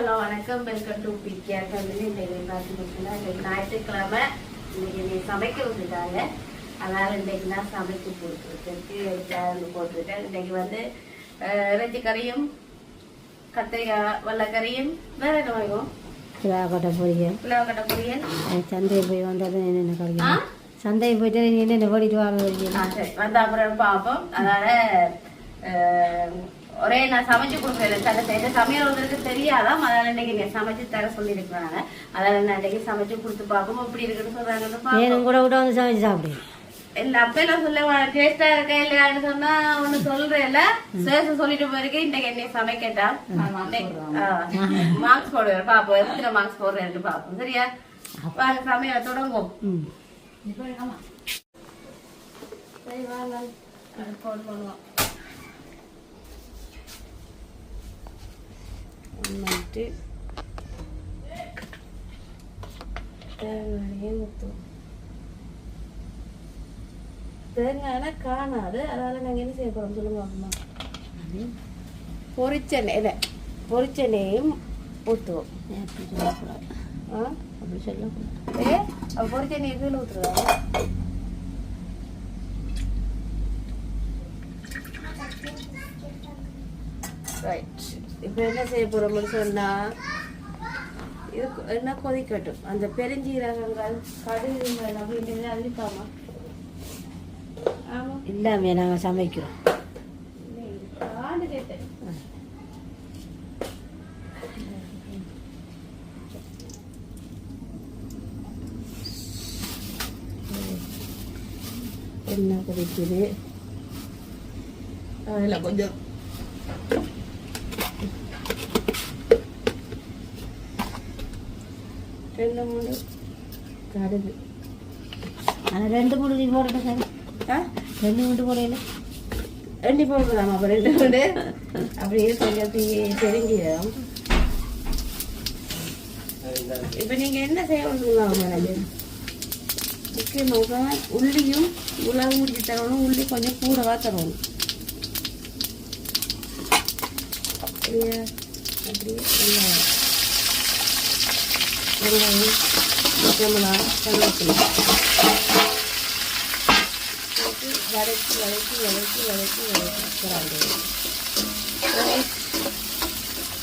Hello வணக்கம், welcome to PKR family. இன்றைக்கு பார்த்துக்கிட்டீங்கன்னா இன்றைக்கு ஞாயிற்றுக்கிழமை. இன்னைக்கு சமைக்க விட்டுட்டாங்க. அதனால் இன்றைக்கு நான் சமைச்சு போட்டுருக்கு போட்டுருக்கேன். இன்றைக்கு வந்து இறைச்சி கறியும் கத்திரிக்காய் வெள்ளைக்கறியும் வேற என்ன வாங்கும் புலாக்கட்டை பொரியல் சந்தையை போய் வந்தது என்னென்ன கறியும் சந்தையை போயிட்டு என்னென்ன ஓடிட்டு வாங்க சரி வந்த அப்புறம் பார்ப்போம். அதனால ஒரே நான் சமைச்சு கொடுக்குறேன். சில சமையல் ஒருத்தருக்கு தெரியாதான். அதனால இன்னைக்கு நீங்க சமைச்சு தர சொல்லியிருக்கிறாங்க. அதனால நான் இன்னைக்கு சமைச்சு கொடுத்து பார்ப்போம். எப்படி இருக்குன்னு சொல்றாங்கன்னு கூட விட வந்து சமைச்சு சாப்பிடு. இல்ல அப்பெல்லாம் சொல்ல டேஸ்டா இருக்கா இல்லையான்னு சொன்னா ஒண்ணு சொல்றேன்ல சேச சொல்லிட்டு போயிருக்கேன். இன்னைக்கு என்னை சமைக்கட்டா மார்க்ஸ் போடுவேன். பாப்போம் எத்தனை மார்க்ஸ் போடுறேன் பாப்போம். சரியா வாங்க சமையல தொடங்கும். சரி வாங்க போன் பண்ணுவோம். வந்துட்டு தேங்காயே ஊற்றுவோம். தேங்காய் காணாது. அதனால நாங்கள் என்ன செய்ய போகிறோம் சொல்லுங்க. அம்மா பொரிச்செண்ணையும் ஊற்றுவோம். அப்படி சொல்லக்கூடாது. பொரிச்செண்ணையை கீழே ஊற்றுருவாங்க. ரைட். இப்போ என்ன செய்ய போகிறோம்னு சொன்னால் இது என்ன கொதிக்கட்டும். அந்த பெருஞ்சீரகங்கள் கடுகுங்கள் அப்படின்றது அழிப்பாமா இல்லாமே நாங்கள் சமைக்கிறோம். கேட்டேன். என்ன கொதிக்குது அதில் கொஞ்சம் ரெண்டு மூணு கடுகு. ஆனால் 2 மூணு போடட்டும் சார். 2 மூணு போடையில ரெண்டு போடுறதாமா. அப்போ 2 மூணு அப்படியே கொஞ்சம் தெரிஞ்சிடும். இப்போ நீங்கள் என்ன செய்யணும் எனக்கு முக்கியமாக உள்ளியும் உலகம் முடிச்சு தரணும். உள்ளி கொஞ்சம் கூடவா தரணும். அப்படியே வெங்காயம் பச்சைமிளகா கருவேப்பிலை வதக்கி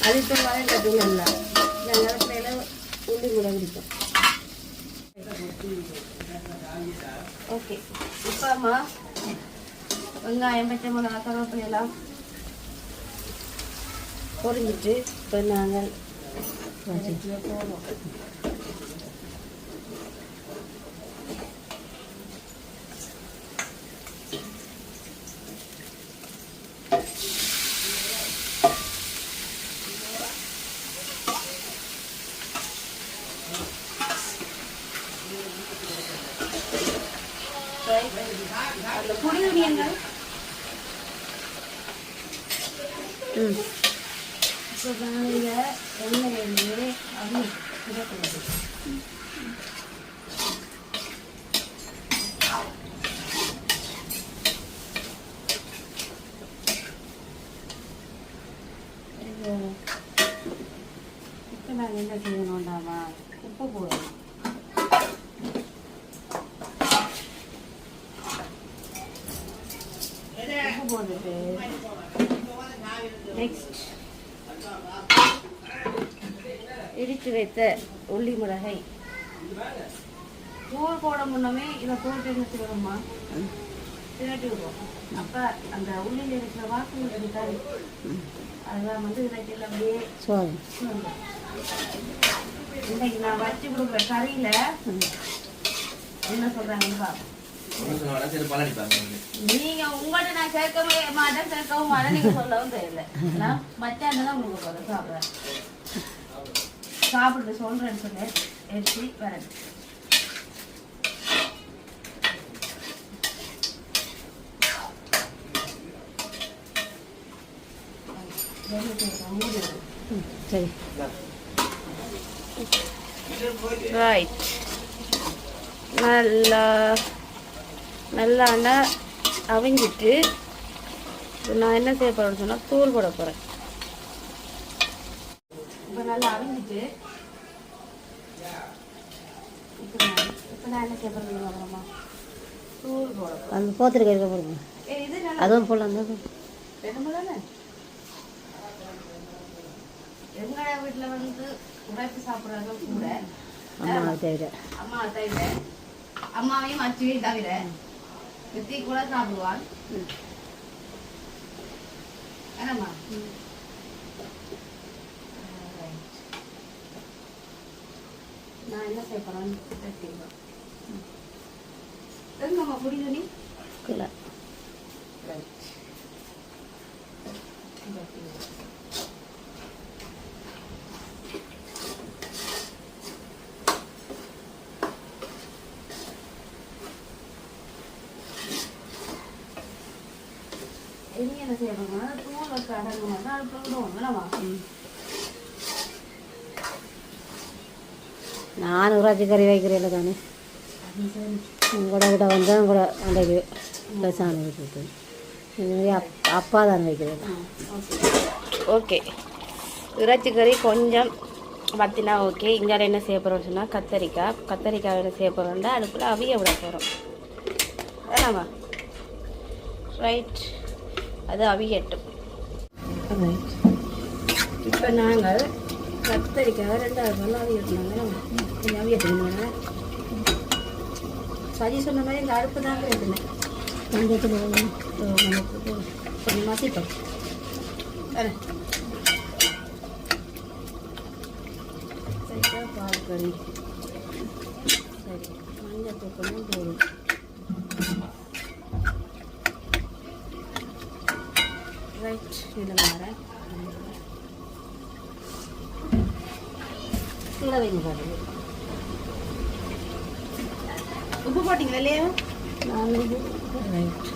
அதுக்கு வதக்கட்டும். நல்லா நேரத்தில் உள்ளி கூட பிடிக்கும். ஓகே. இப்போ அம்மா வெங்காயம் பச்சை மிளகா கருவேப்பிலை எல்லாம் பொரிஞ்சிட்டு இப்போ நாங்கள் போடுவோம். அந்த புளி உரியங்கள் இப்போ காலையில் எண்ணெயிலே அப்படி இடக்கூடாது. இப்போ நாங்கள் என்ன செய்யணும்டாமா உப்பு போடணும். உப்பு போட்டுட்டு நெக்ஸ்ட் இடித்து வைத்த உள்ளி மிளகை தூள் போட முன்னமே இதை போட்டு என்ன செய்யணுமா திரட்டி விடுவோம். அப்போ அந்த உள்ளியில் இருக்கிற வாசனை இருக்காது. அதுதான் வந்து இன்றைக்கு அப்படியே இன்னைக்கு நான் வச்சு கொடுக்குற கறியில் என்ன சொல்கிறாங்கன்னு பார்ப்போம். நீங்க உங்கள்கிட்ட நான் சேர்க்கவும் மாட்டேன் நீங்க சொல்லவும் தெரியல. மச்சான் தான் உங்களுக்கு போதும் சாப்பிட்டு சொல்றேன்னு சொல்லி எடுத்து வரது. சரி ரைட். நல்லா அவிஞ்சிட்டு நான் என்ன செய்ய போறேன்னு சொன்னா தூள் போட போறேன். இப்போ நல்லா அவிஞ்சிட்டு இப்போ நான் என்ன செய்யப்படுறது அப்புறமா தூள் போடணும். அந்த போத்திருக்க இருக்க போடுங்க. இது நல்லா அதுவும் போடலாம் அந்த ரெண்டு தானே. எங்களோட வீட்டில் வந்து உரைப்பு சாப்பிட்றத கூட அம்மாவை தவிர அம்மாவையும் அச்சுவையும் தவிர வெத்தி கூட சாப்பிடுவான். என்னம்மா நான் என்ன செய்ய போகிறேன் எங்கம்மா புரியுது நீ இல்லை இனி என்ன செய்யணும்னா தூள் வச்சு அடங்கணும் தான் அடுப்பு விடுவோம் என்னம்மா. நான் ஊராட்சி கறி வைக்கிறேன் தானே உங்களோட கிட்ட வந்து உங்களோட அன்றைக்கு பிரசாதம் வைக்கிறது இது மாதிரி அப்பா தான் வைக்கிறது. ஓகே இறைச்சி கறி கொஞ்சம் பத்தினா ஓகே. இங்கே என்ன செய்ய போகிறோம்னு சொன்னால் கத்தரிக்காய் என்ன செய்ய போகிறோம்னா அடுப்பில் அவிய விட போகிறோம் வேணாமா. ரைட் அது அவியட்டும். இப்போ நாங்கள் கத்தரிக்காய் 2 நாள் அவியட்டுனாங்க. கொஞ்சம் அவியட்டுங்க சரி சொன்ன மாதிரி இந்த அடுப்பு தாங்க எடுத்துனேன். கொஞ்சம் மாற்றிப்போம் சரிக்கா பால் கறி சரி மஞ்சள் தூக்கணும் போதும். ரைட் இதில் வரேன் கீழே வைங்க பாருங்க. உப்பு போட்டிங்களா இல்லையா? நான் ரைட்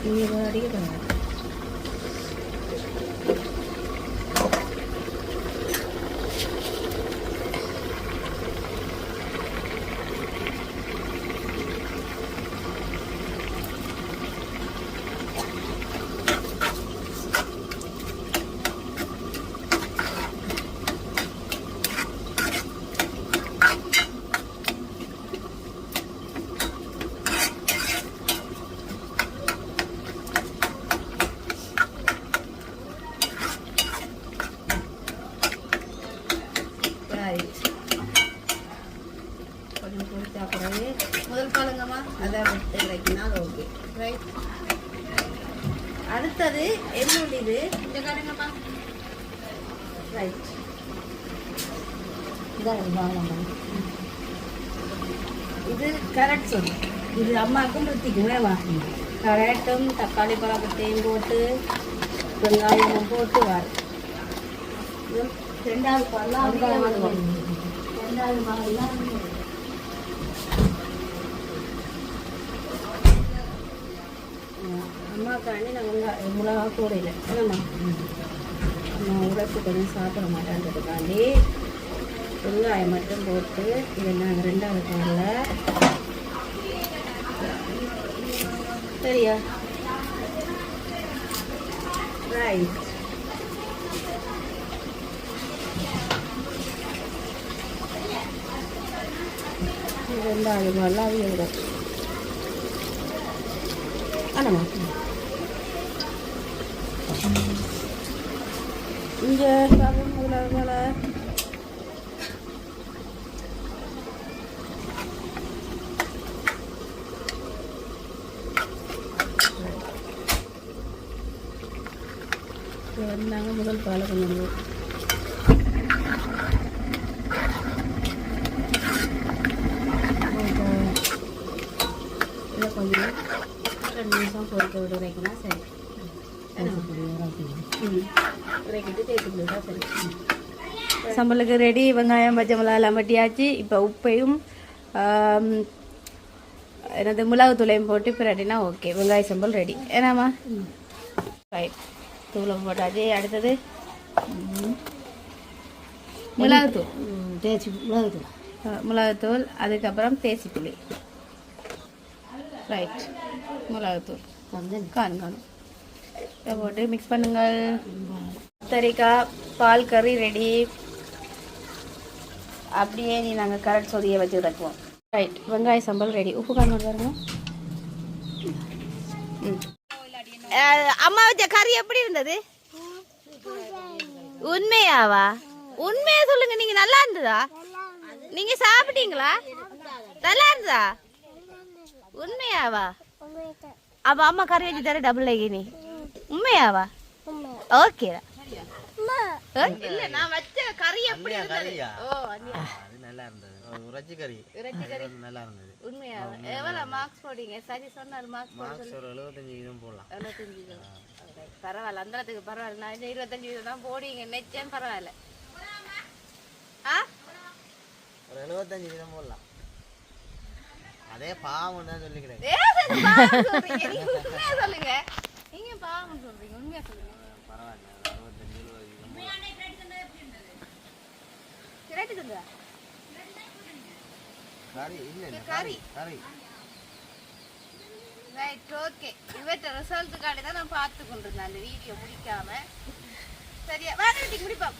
நீங்கள் அடிக்க பண்ணுங்க. கொஞ்சம் கொடுத்தா பிறகு முதல் பாருங்கம்மா அதை விட்டு வைக்கினா ஓகே ரைட். அடுத்தது என்னுடையது இந்த காரணங்கம்மா ரைட் இது கரெக்ட் சொல்லு. இது அம்மாவுக்கும் ருத்திக்கும் வேவா கரெக்டும் தக்காளி பழக்கத்தையும் போட்டு வெங்காயமும் போட்டு வாரு. 2வது பால்லாம் 2வது பால்லாம் அம்மாக்காண்டி நாங்கள் மிளகா கூட இல்லை என்னம்மா நான் உழைப்பு கொஞ்சம் சாப்பிட மாட்டேன்றதுக்காண்டி வெங்காயம் மட்டும் போட்டு இதை நாங்கள் 2வது பாலில் சரியா ரைட். ரெண்டாவது பாலில் அவிய விடும் ஆனாம்மா. இங்கே முதல்ல நாங்கள் முதல் பாலை கொஞ்சம் இதை கொஞ்சம் 2 நிமிஷம் பொறுக்க விட வைக்கணும். சரி சம்பளுக்கு ரெடி. வெங்காயம் பச்சை மிளகா எல்லாம் வட்டியாச்சு. இப்போ உப்பையும் என்னது மிளகுத்தூளையும் போட்டு பிரட்டினா ஓகே வெங்காய சம்பல் ரெடி. ஏன்னாம்மா ரைட் தூளை போட்டாச்சு. அடுத்தது மிளகுத்தூள் தேய்ச்சி மிளகுத்தூள் அதுக்கப்புறம் தேசிப்புளி ரைட் மிளகுத்தூள் காணும் இதை போட்டு மிக்ஸ் பண்ணுங்கள். கத்தரிக்காய் பால் கறி ரெடி. அப்படியே நீ நாங்கள் கரெக்ட் சொதியை வச்சு வைக்குவோம். ரைட், வெங்காய சம்பல் ரெடி. உப்பு காரணம் பாருங்க. அம்மா வச்ச கறி எப்படி இருந்தது? உண்மையாவா? உண்மையா சொல்லுங்க. நீங்க நல்லா இருந்ததா? நீங்க சாப்பிட்டீங்களா? நல்லா இருந்ததா? உண்மையாவா? அப்ப அம்மா கறி வச்சு தர டபுள் லைக். நீ உண்மையாவா? ஓகே. இல்ல நான் வச்ச கறி எப்படி இருந்தது? ஓ அது நல்லா இருந்தது. இறைச்சி கறி நல்லா இருந்தது. உண்மையாவா? எவ்வளவு மார்க்ஸ் போடுங்க? சரி சொன்னாரு. மார்க்ஸ் ஒரு 75% போடலாம். 75%. பரவாயில்ல, அந்த இடத்துக்கு பரவாயில்ல. நான் 25% தான் போடுங்க. நெச்சேன் பரவாயில்ல. ஒரு 75% போடலாம். அதே பாவம் தான் சொல்லிக்கிறேன். சொல்லுங்க. நீங்க பாவம் சொல்றீங்க. உண்மையா சொல்லுங்க. பரவாயில்ல, 65-70. கறி இல்ல, கறி கறி. Right, okay. இவற்ற ரிசல்ட்டுக்காண்டி தான் நான் பார்த்து கொண்டிருந்தேன் அந்த வீடியோ முடிக்காம. சரியா வேலை முடிப்போம்.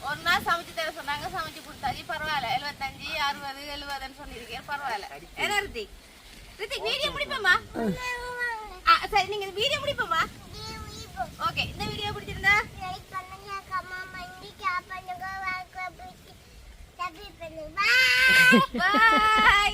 ஒரு நாள் சமைச்சு தர சொன்னாங்க, சமைச்சு கொடுத்தாச்சு. பரவாயில்ல, 75, 60, 70 சொல்லியிருக்கேன். பரவாயில்ல. என்ன ரித்திக்? ரித்திக் வீடியோ முடிப்போமா? சரி, நீங்க வீடியோ முடிப்போமா? ஓகே. இந்த வீடியோ பிடிச்சிருந்தா லைக் பண்ணுங்க, கமெண்ட் பண்ணி ஷேர் பண்ணுங்க, சப்ஸ்கிரைப் பண்ணுங்க. Bye by.